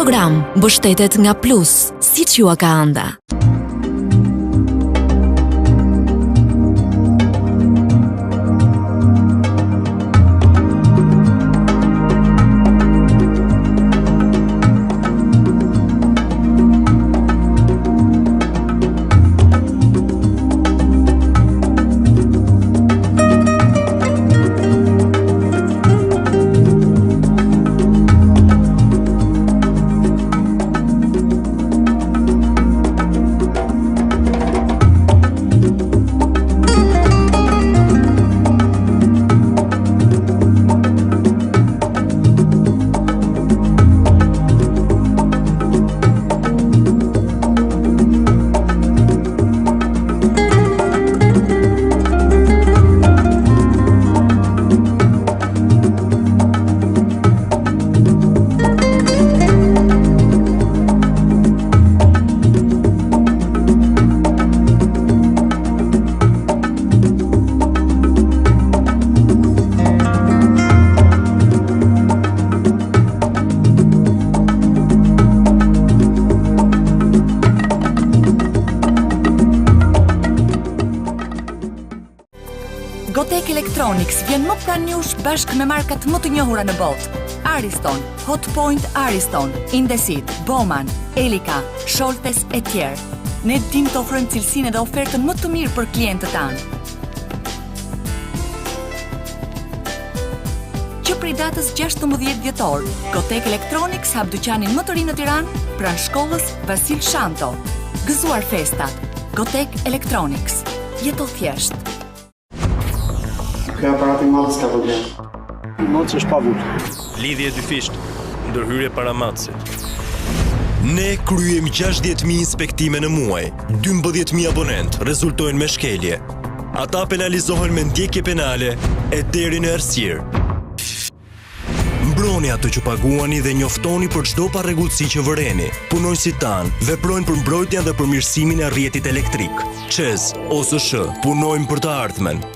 program mbështetet nga Plus, siç ju ka ënda. Gotek Electronics vjen më pranë jush bashkë me markat më të njohura në botë. Ariston, Hotpoint Ariston, Indesit, Bowman, Elica, Scholtes e tjerë. Ne dim të ofrojmë cilësinë dhe ofertën më të mirë për klientët tanë. Që prej datës 16 dhjetor, Gotek Electronics hap dyqanin më të ri në Tiranë, pranë shkollës Vasil Shanto. Gëzuar festat, Gotek Electronics. Jeto thjesht. Ky aparati madh s'ka problem. Mocë është pavut. Lidhje dyfisht, ndërhyrje para matësit. Ne kryem 60.000 inspektime në muaj, 12.000 abonent rezultojnë me shkelje. Ata penalizohen me ndjekje penale e deri në errësirë. Mbroni ato që paguani dhe njoftoni për çdo parregullsi që vëreni. Punonjësit tanë veprojnë për mbrojtjen dhe përmirësimin e rrjetit elektrik. ÇEZ ose SH punojnë për të ardhmen.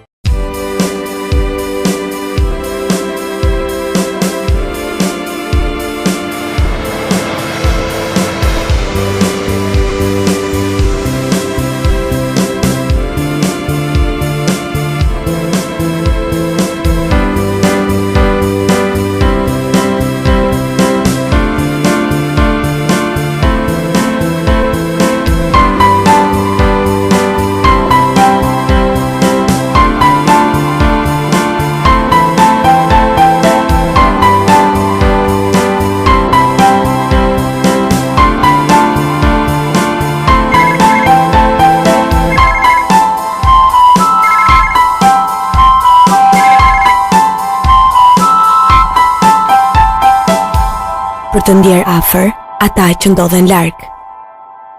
Për të ndjerë afër ata që ndodhen larg.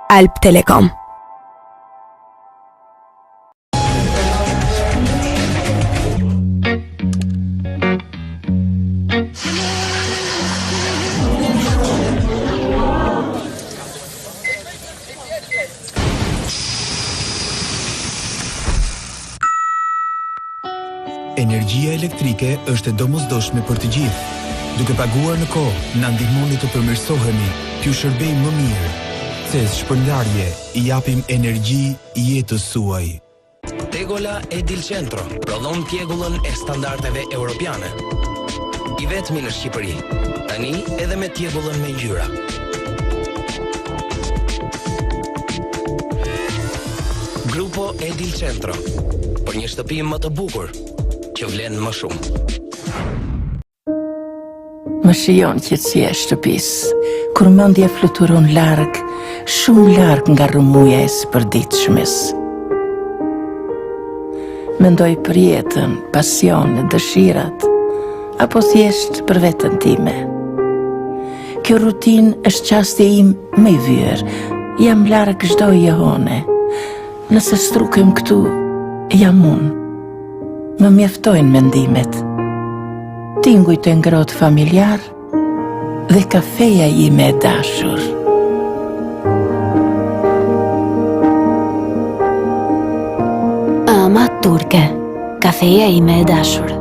Alp Telekom. Energjia elektrike është e domosdoshme për të gjithë. Duke paguar në kohë, na ndihmoni të përmirësohemi, t'ju shërbejmë më mirë. CEZ Shpërndarje, I japim energji jetës suaj. Tegola Edil Centro prodhon tjegullën e standardeve europiane. I vetmi në Shqipëri, tani edhe me tjegullën me ngjyra. Grupo Edil Centro, për një shtëpi më të bukur, që vlen më shumë. Më shijon qetësia e shtëpisë, kur mendja fluturon larg, shumë larg nga rrëmuja e sëpërditshmes. Mendoj për jetën, pasionet, dëshirat, apo thjesht për veten time. Kjo rutinë është çasti im më I vyer, jam larg çdo jehone. Nëse strukem këtu, jam unë. Më mjaftojnë mendimet. Tinguj të ngrohtë familjar dhe kafeja ime e dashur. Ama turke, kafeja ime e dashur.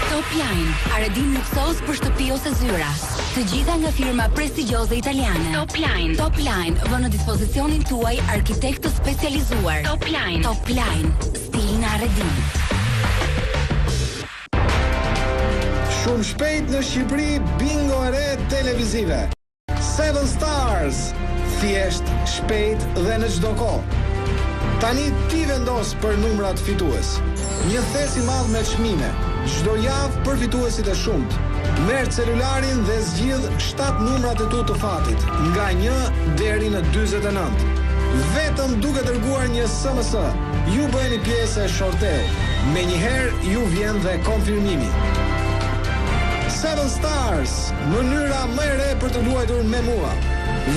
Topline, Aredin luksoz për shtëpi ose zyra. Të gjitha nga firma prestigjioze italiane. Topline. Topline vë në dispozicionin tuaj arkitekt të specializuar. Topline. Topline. Stil në arredim. Shumë shpejt në Shqipëri bingo e re televizive. 7 Stars. Thjesht, shpejt dhe në çdo kohë. Tani ti vendos për numrat fitues. Një thes i madh me çmime. Çdo javë për fituesit e shumt. Merr celularin dhe zgjidh 7 numrat e tu të fatit, nga 1 deri në 49. Vetëm duke dërguar një SMS, ju bëheni pjesë e shorteu. Menjëherë ju vjen dhe konfirmimi. 7 Stars, mënyra më e re për të luajtur me mua.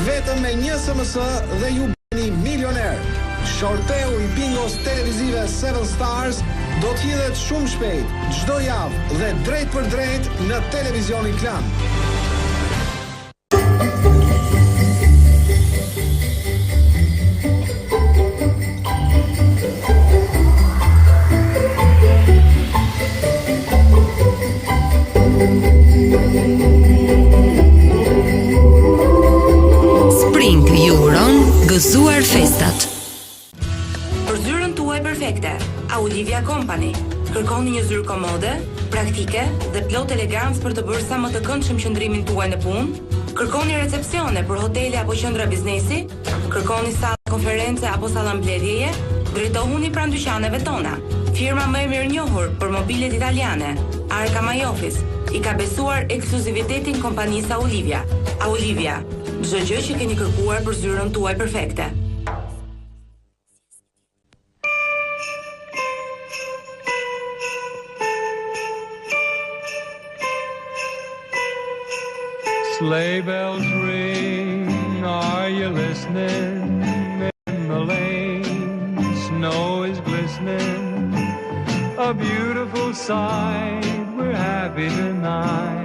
Vetëm me një SMS dhe ju bëni milioner. Shorteu i bingos televizive 7 Stars do të hidhet shumë shpejt, çdo javë dhe drejt për drejt në televizionin Klan. Spring ju uron gëzuar festat. Për zyrën tuaj perfekte, Aulivia Company. Kërkoni një zyrë komode, praktike dhe plot elegancë për të bërë sa më të këndshëm qëndrimin tuaj në punë. Kërkoni recepcione për hotele apo qendra biznesi. Kërkoni sallë konference apo sallë mbledhjeje. Drejtohuni pranë dyqaneve tona. Firma më e mirënjohur për mobilet italiane, Arca My Office, i ka besuar ekskluzivitetin kompanisë Aulivia. Aulivia, çdo gjë që keni kërkuar për zyrën tuaj perfekte. Sleigh bells ring, are you listening? In the lane, snow is glistening. A beautiful sight, we're happy tonight.